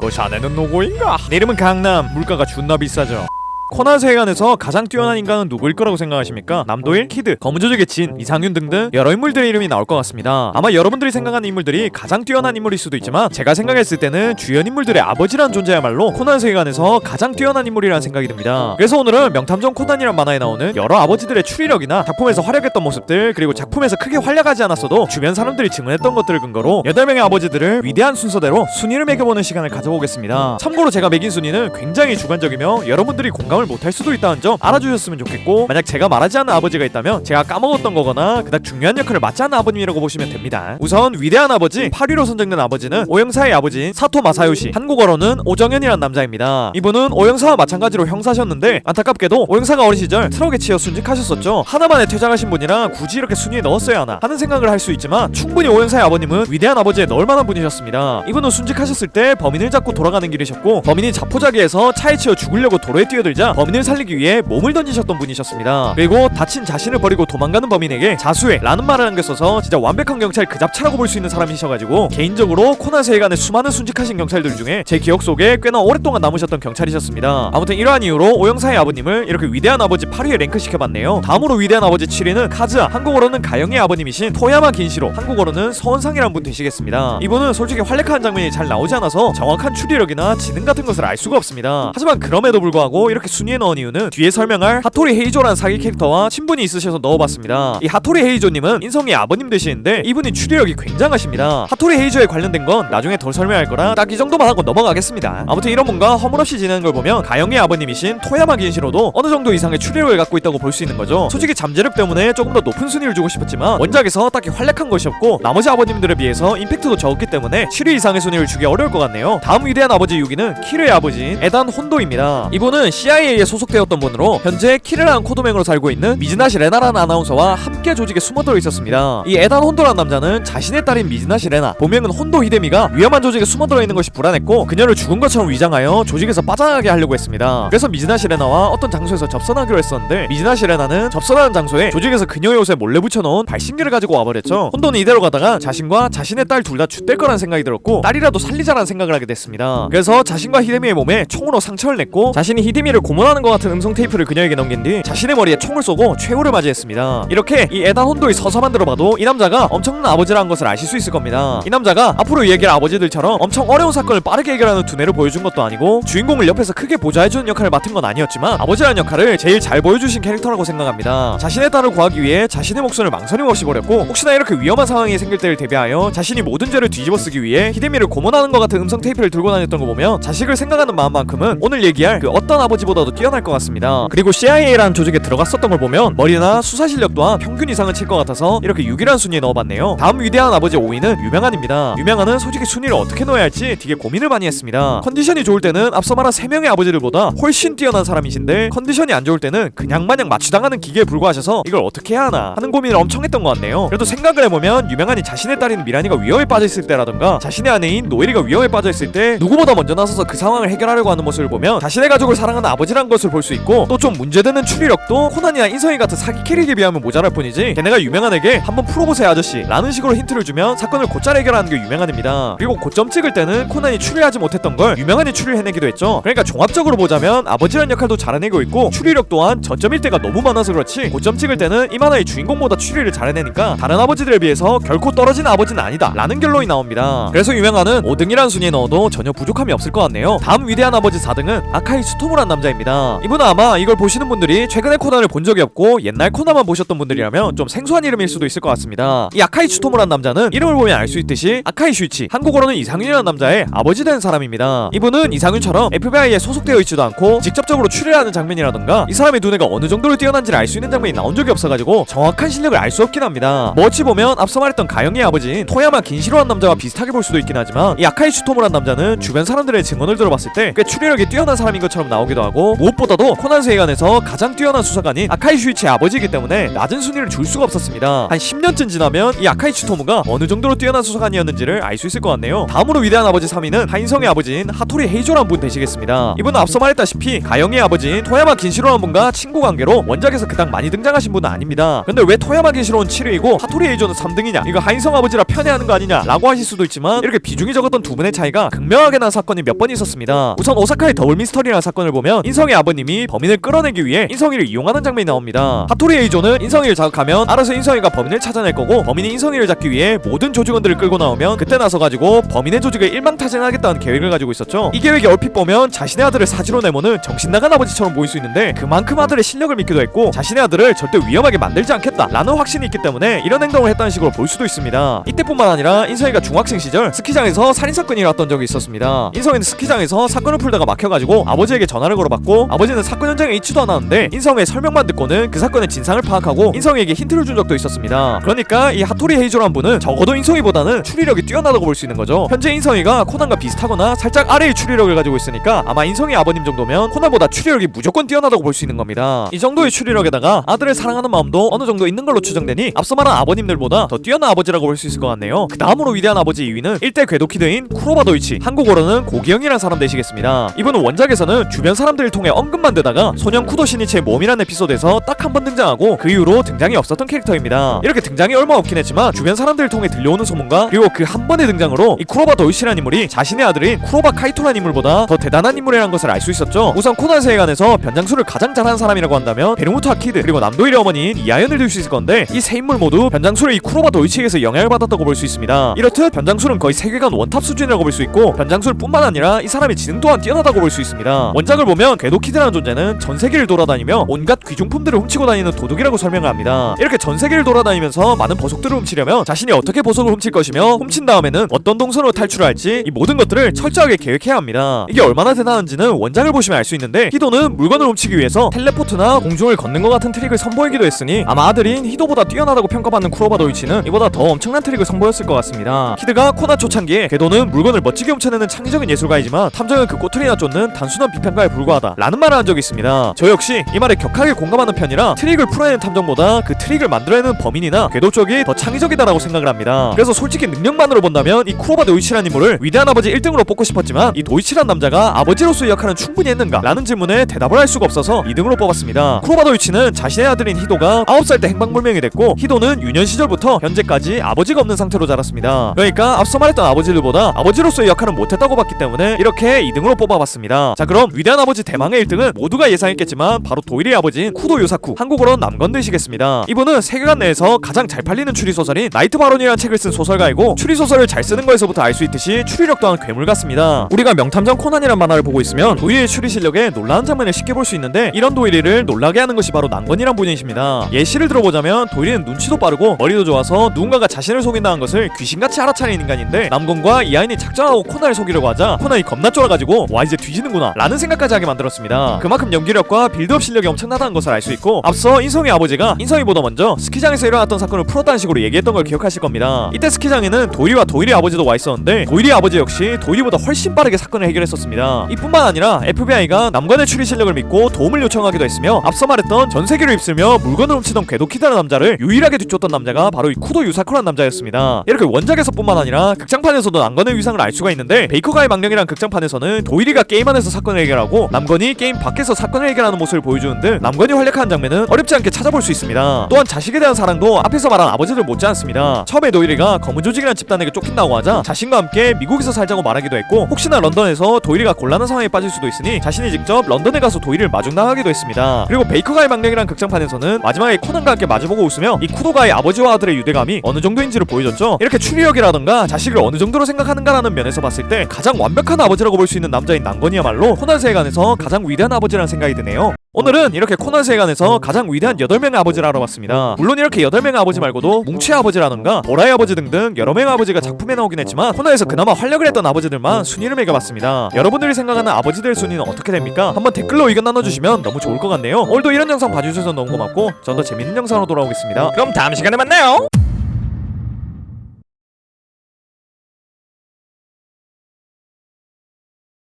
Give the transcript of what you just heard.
그 자네는 누구인가? 내 이름은 강남. 물가가 존나 비싸죠. 코난 세계관에서 가장 뛰어난 인간은 누구일 거라고 생각하십니까? 남도일, 키드, 검은조직의 진, 이상윤 등등 여러 인물들의 이름이 나올 것 같습니다. 아마 여러분들이 생각하는 인물들이 가장 뛰어난 인물일 수도 있지만 제가 생각했을 때는 주연 인물들의 아버지라는 존재야말로 코난 세계관에서 가장 뛰어난 인물이라는 생각이 듭니다. 그래서 오늘은 명탐정 코난이란 만화에 나오는 여러 아버지들의 추리력이나 작품에서 활약했던 모습들, 그리고 작품에서 크게 활약하지 않았어도 주변 사람들이 증언했던 것들을 근거로 8명의 아버지들을 위대한 순서대로 순위를 매겨보는 시간을 가져보겠습니다. 참고로 제가 매긴 순위는 굉장히 주관적이며 여러분들이 공감을 못할 수도 있다는 점 알아주셨으면 좋겠고, 만약 제가 말하지 않는 아버지가 있다면 제가 까먹었던 거거나 그닥 중요한 역할을 맡지 않는 아버님이라고 보시면 됩니다. 우선 위대한 아버지 8위로 선정된 아버지는 오영사의 아버지인 사토 마사요시, 한국어로는 오정현이란 남자입니다. 이분은 오영사와 마찬가지로 형사셨는데 안타깝게도 오영사가 어린 시절 트럭에 치여 순직하셨었죠. 하나만에 퇴장하신 분이라 굳이 이렇게 순위에 넣었어야 하나 하는 생각을 할 수 있지만 충분히 오영사의 아버님은 위대한 아버지에 넣을 만한 분이셨습니다. 이분은 순직하셨을 때 범인을 잡고 돌아가는 길이셨고, 범인이 자포자기해서 차에 치여 죽으려고 도로에 뛰어들자 범인을 살리기 위해 몸을 던지셨던 분이셨습니다. 그리고 다친 자신을 버리고 도망가는 범인에게 자수해 라는 말을 남겼어서 진짜 완벽한 경찰 그 잡차라고 볼 수 있는 사람이셔가지고, 개인적으로 코난 세계관의 수많은 순직하신 경찰들 중에 제 기억 속에 꽤나 오랫동안 남으셨던 경찰이셨습니다. 아무튼 이러한 이유로 오영사의 아버님을 이렇게 위대한 아버지 8위에 랭크시켜봤네요. 다음으로 위대한 아버지 7위는 카즈아, 한국어로는 가영의 아버님이신 토야마 긴시로, 한국어로는 서원상이라는 분 되시겠습니다. 이분은 솔직히 활약하는 장면이 잘 나오지 않아서 정확한 추리력이나 지능 같은 것을 알 수가 없습니다. 하지만 그럼에도 불구하고 이렇게 순위에 넣은 이유는 뒤에 설명할 하토리 헤이조라는 사기 캐릭터와 친분이 있으셔서 넣어봤습니다. 이 하토리 헤이조님은 인성의 아버님 되시는데 이분이 추리력이 굉장하십니다. 하토리 헤이조에 관련된 건 나중에 더 설명할 거라 딱 이 정도만 하고 넘어가겠습니다. 아무튼 이런 분과 허물없이 지내는 걸 보면 가영의 아버님이신 토야마 긴시로도 어느 정도 이상의 추리력을 갖고 있다고 볼 수 있는 거죠. 솔직히 잠재력 때문에 조금 더 높은 순위를 주고 싶었지만 원작에서 딱히 활약한 것이 없고 나머지 아버님들에 비해서 임팩트도 적었기 때문에 7위 이상의 순위를 주기 어려울 것 같네요. 다음 위대한 아버지 6위는 키르의 아버지인 에단 혼도입니다. 이분은 CIA에 소속되었던 분으로 현재 키르라는 코드명으로 살고 있는 미즈나시 레나라는 아나운서와 함께 조직에 숨어들어 있었습니다. 이 에단 혼도라는 남자는 자신의 딸인 미즈나시 레나, 본명은 혼도 히데미가 위험한 조직에 숨어들어 있는 것이 불안했고 그녀를 죽은 것처럼 위장하여 조직에서 빠져나가게 하려고 했습니다. 그래서 미즈나시 레나와 어떤 장소에서 접선하기로 했었는데, 미즈나시 레나는 접선하는 장소에 조직에서 그녀의 옷에 몰래 붙여놓은 발신기를 가지고 와버렸죠. 혼도는 이대로 가다가 자신과 자신의 딸 둘 다 죽될 거란 생각이 들었고 딸이라도 살리자라는 생각을 하게 됐습니다. 그래서 자신과 히데미의 몸에 총으로 상처를 냈고 자신이 히데미를 고문하는 것 같은 음성 테이프를 그녀에게 넘긴 뒤 자신의 머리에 총을 쏘고 최후를 맞이했습니다. 이렇게 이 에단 혼도의 서서만 들어봐도 이 남자가 엄청난 아버지라는 것을 아실 수 있을 겁니다. 이 남자가 앞으로 이야기할 아버지들처럼 엄청 어려운 사건을 빠르게 해결하는 두뇌를 보여준 것도 아니고 주인공을 옆에서 크게 보좌해주는 역할을 맡은 건 아니었지만 아버지라는 역할을 제일 잘 보여주신 캐릭터라고 생각합니다. 자신의 딸을 구하기 위해 자신의 목숨을 망설임 없이 버렸고, 혹시나 이렇게 위험한 상황이 생길 때를 대비하여 자신이 모든 죄를 뒤집어쓰기 위해 히데미를 고문하는 것 같은 음성 테이프를 들고 다녔던 거 보면 자식을 생각하는 마음만큼은 오늘 얘기할 그 어떤 아버지보다도 뛰어날 것 같습니다. 그리고 CIA라는 조직에 들어갔었던 걸 보면 머리나 수사 실력 또한 평균 이상은 칠 것 같아서 이렇게 6위라는 순위에 넣어봤네요. 다음 위대한 아버지 5위는 유명한입니다. 유명한은 솔직히 순위를 어떻게 넣어야 할지 되게 고민을 많이 했습니다. 컨디션이 좋을 때는 앞서 말한 3명의 아버지들보다 훨씬 뛰어난 사람이신데, 컨디션이 안 좋을 때는 그냥 마냥 마취당하는 기계에 불과하셔서 이걸 어떻게 해야 하나 하는 고민을 엄청 했던 것 같네요. 그래도 생각을 해보면 유명한이 자신의 딸인 미라니가 위험에 빠져있을 때라던가 자신의 아내인 노에리가 위험에 빠져있을 때 누구보다 먼저 나서서 그 상황을 해결하려고 하는 모습을 보면 자신의 가족을 사랑하는 아버지란 것을 볼 수 있고, 또 좀 문제되는 추리력도 코난이나 인성이 같은 사기 캐릭에 비하면 모자랄 뿐이지 걔네가 유명한에게 한번 풀어보세요 아저씨 라는 식으로 힌트를 주면 사건을 곧잘 해결하는 게 유명한입니다. 그리고 고점 찍을 때는 코난이 추리하지 못했던 걸 유명한이 추리를 해내기도 했죠. 그러니까 종합적으로 보자면 아버지란 역할도 잘해내고 있고 추리력 또한 저점일 때가 너무 많아서 그렇지 고점 찍을 때는 이 만화의 주인공보다 추리를 잘해내니까 다른 아버지들에 비해서 결코 떨어지는 아버지는 아니다 라는 결론이 나옵니다. 그래서 유명한은 5등이라는 순위에 넣어도 전혀 부족함이 없을 것 같네요. 다음 위대한 아버지 4등은 아카이 수토무란 남자입니다. 이분은 아마 이걸 보시는 분들이 최근에 코난을 본 적이 없고 옛날 코난만 보셨던 분들이라면 좀 생소한 이름일 수도 있을 것 같습니다. 이 아카이 수토무란 남자는 이름을 보면 알 수 있듯이 아카이 슈이치, 한국어로는 이상윤이라는 남자의 아버지 된 사람입니다. 이분은 이상윤처럼 FBI에 소속되어 있지도 않고 직접적으로 추리를 하는 장면이라던가 이 사람의 두뇌가 어느 정도로 뛰어난지를 알 수 있는 장면이 나온 적이 없어가지고 정확한 실력을 알 수 없긴 합니다. 뭐 어찌 보면 앞서 말했던 가영의 아버지인 토야마 긴시로한 남자와 비슷하게 볼 수도 있긴 하지만 이 아카이 슈토무란 남자는 주변 사람들의 증언을 들어봤을 때 꽤 추리력이 뛰어난 사람인 것처럼 나오기도 하고 있었고, 무엇보다도 코난 세계관에서 가장 뛰어난 수사관인 아카이 슈이치의 아버지이기 때문에 낮은 순위를 줄 수가 없었습니다. 한 10년쯤 지나면 이 아카이 추토무가 어느 정도로 뛰어난 수사관이었는지를 알 수 있을 것 같네요. 다음으로 위대한 아버지 3위는 하인성의 아버지인 하토리 헤이조라는 분 되시겠습니다. 이분은 앞서 말했다시피 가영의 아버지인 토야마 긴시로라는 분과 친구 관계로 원작에서 그닥 많이 등장하신 분은 아닙니다. 근데 왜 토야마 긴시로는 7위이고 하토리 헤이조는 3등이냐, 이거 하인성 아버지라 편애하는 거 아니냐 라고 하실 수도 있지만, 이렇게 비중이 적었던 두 분의 차이가 극명하게 난 사건이 몇 번 있었습니다. 우선 오사카의 더블 미스터리라는 사건을 보면 인성의 아버님이 범인을 끌어내기 위해 인성이를 이용하는 장면이 나옵니다. 하토리 헤이조는 인성이를 자극하면 알아서 인성이가 범인을 찾아낼 거고, 범인이 인성이를 잡기 위해 모든 조직원들을 끌고 나오면 그때 나서가지고 범인의 조직을 일망타진하겠다는 계획을 가지고 있었죠. 이 계획이 얼핏 보면 자신의 아들을 사지로 내모는 정신나간 아버지처럼 보일 수 있는데, 그만큼 아들의 실력을 믿기도 했고 자신의 아들을 절대 위험하게 만들지 않겠다 라는 확신이 있기 때문에 이런 행동을 했다는 식으로 볼 수도 있습니다. 이때뿐만 아니라 인성이가 중학생 시절 스키장에서 살인사건이 일어났던 적이 있었습니다. 인성이는 스키장에서 사건을 풀다가 막혀가지고 아버지에게 전화를 걸어봤고, 아버지는 사건 현장에 있지도 않았는데 인성의 설명만 듣고는 그 사건의 진상을 파악하고 인성이에게 힌트를 준 적도 있었습니다. 그러니까 이 하토리 헤이조란 분은 적어도 인성이보다는 추리력이 뛰어나다고 볼 수 있는 거죠. 현재 인성이가 코난과 비슷하거나 살짝 아래의 추리력을 가지고 있으니까 아마 인성이 아버님 정도면 코난보다 추리력이 무조건 뛰어나다고 볼 수 있는 겁니다. 이 정도의 추리력에다가 아들을 사랑하는 마음도 어느 정도 있는 걸로 추정되니 앞서 말한 아버님들보다 더 뛰어난 아버지라고 볼 수 있을 것 같네요. 그 다음으로 위대한 아버지 2위는 1대 궤도키드인 쿠로바 도이치, 한국어로는 고기영이라는 사람 되시겠습니다. 이분은 원작에서는 주변 사람들을 통해 언급만 되다가 소년 쿠도 시니치의 몸이라는 에피소드에서 딱 한 번 등장하고 그 이후로 등장이 없었던 캐릭터입니다. 이렇게 등장이 얼마 없긴 했지만 주변 사람들을 통해 들려오는 소문과 그리고 그 한 번의 등장으로 이 쿠로바 도이치라는 인물이 자신의 아들인 쿠로바 카이토라는 인물보다 더 대단한 인물이라는 것을 알 수 있었죠. 우선 코난 세계관에서 변장술을 가장 잘하는 사람이라고 한다면 베르무토 아키드 그리고 남도일의 어머니인 이아연을 들 수 있을 건데, 이 세 인물 모두 변장술을 이 쿠로바 도이치에게서 영향을 받았다고 볼 수 있습니다. 이렇듯 변장술은 거의 세계관 원탑 수준이라고 볼 수 있고, 변장술뿐만 아니라 이 사람의 지능 또한 뛰어나다고 볼 수 있습니다. 원작을 보면 궤도키드라는 존재는 전 세계를 돌아다니며 온갖 귀중품들을 훔치고 다니는 도둑이라고 설명을 합니다. 이렇게 전 세계를 돌아다니면서 많은 보석들을 훔치려면 자신이 어떻게 보석을 훔칠 것이며, 훔친 다음에는 어떤 동선으로 탈출을 할지 이 모든 것들을 철저하게 계획해야 합니다. 이게 얼마나 대단한지는 원작을 보시면 알 수 있는데, 히도는 물건을 훔치기 위해서 텔레포트나 공중을 걷는 것 같은 트릭을 선보이기도 했으니 아마 아들인 히도보다 뛰어나다고 평가받는 쿠로바 도이치는 이보다 더 엄청난 트릭을 선보였을 것 같습니다. 히드가 코난 초창기에 궤도는 물건을 멋지게 훔쳐내는 창의적인 예술가이지만 탐정은 그 꼬투리나 쫓는 단순한 비평가에 불과하다 라는 말을 한 적이 있습니다. 저 역시 이 말에 격하게 공감하는 편이라 트릭을 풀어내는 탐정보다 그 트릭을 만들어내는 범인이나 궤도 쪽이 더 창의적이다라고 생각을 합니다. 그래서 솔직히 능력만으로 본다면 이 쿠로바 도이치라는 인물을 위대한 아버지 1등으로 뽑고 싶었지만, 이 도이치란 남자가 아버지로서의 역할은 충분히 했는가 라는 질문에 대답을 할 수가 없어서 2등으로 뽑았습니다. 쿠로바 도이치는 자신의 아들인 히도가 9살 때 행방불명이 됐고, 히도는 유년 시절부터 현재까지 아버지가 없는 상태로 자랐습니다. 그러니까 앞서 말했던 아버지들보다 아버지로서의 역할은 못했다고 봤기 때문에 이렇게 2등으로 뽑아봤습니다. 자, 그럼 위대한 아버지 대망의 1등은 모두가 예상했겠지만 바로 도일의 아버지인 쿠도 요사쿠, 한국어로 남건 되시겠습니다. 이분은 세계관 내에서 가장 잘 팔리는 추리소설인 나이트 바론이라는 책을 쓴 소설가이고, 추리소설을 잘 쓰는 거에서부터 알 수 있듯이 추리력 또한 괴물 같습니다. 우리가 명탐정 코난이란 만화를 보고 있으면 도일의 추리 실력에 놀라운 장면을 쉽게 볼 수 있는데, 이런 도일이를 놀라게 하는 것이 바로 남건이란 분이십니다. 예시를 들어보자면 도일이는 눈치도 빠르고 머리도 좋아서 누군가가 자신을 속인다는 것을 귀신같이 알아차리는 인간인데, 남건과 이 아인이 작정하고 코난을 속이려고 하자 코난이 겁나 쫄아가지고 와 이제 뒤지는구나 라는 생각까지 하게 만들었습니다. 그만큼 연기력과 빌드업 실력이 엄청나다는 것을 알 수 있고, 앞서 인성의 아버지가 인성이보다 먼저 스키장에서 일어났던 사건을 풀었다는 식으로 얘기했던 걸 기억하실 겁니다. 이때 스키장에는 도일이와 도일의 아버지도 와 있었는데, 도일의 아버지 역시 도일이보다 훨씬 빠르게 사건을 해결했었습니다. 이뿐만 아니라 FBI가 남건의 추리 실력을 믿고 도움을 요청하기도 했으며, 앞서 말했던 전 세계를 휩쓸며 물건을 훔치던 궤도키다라는 남자를 유일하게 뒤쫓던 남자가 바로 이 쿠도 유사쿠라는 남자였습니다. 이렇게 원작에서뿐만 아니라 극장판에서도 남건의 위상을 알 수가 있는데, 베이커가의 망령이란 극장판에서는 도일이가 게임 안에서 사건을 해결하고 남건이 게임 밖에서 사건을 해결하는 모습을 보여주는 등 남건이 활약하는 장면은 어렵지 않게 찾아볼 수 있습니다. 또한 자식에 대한 사랑도 앞에서 말한 아버지들 못지않습니다. 처음에 도일이가 검은 조직이란 집단에게 쫓긴다고 하자 자신과 함께 미국에서 살자고 말하기도 했고, 혹시나 런던에서 도일이가 곤란한 상황에 빠질 수도 있으니 자신이 직접 런던에 가서 도일이를 마중나가기도 했습니다. 그리고 베이커가의 망령이란 극장판에서는 마지막에 코난과 함께 마주보고 웃으며 이 쿠도가의 아버지와 아들의 유대감이 어느 정도인지를 보여줬죠. 이렇게 추리력이라던가 자식을 어느 정도로 생각하는가라는 면에서 봤을 때 가장 완벽한 아버지라고 볼 수 있는 남자인 남건이야말로 코난 세계관에서 가장 위대한 아버지라는 생각이 드네요. 오늘은 이렇게 코난 세계관에서 가장 위대한 8명의 아버지를 알아봤습니다. 물론 이렇게 8명의 아버지 말고도 뭉치의 아버지라던가 보라의 아버지 등등 여러 명의 아버지가 작품에 나오긴 했지만, 코난에서 그나마 활약을 했던 아버지들만 순위를 매겨봤습니다. 여러분들이 생각하는 아버지들 순위는 어떻게 됩니까? 한번 댓글로 의견 나눠주시면 너무 좋을 것 같네요. 오늘도 이런 영상 봐주셔서 너무 고맙고, 전 더 재밌는 영상으로 돌아오겠습니다. 그럼 다음 시간에 만나요.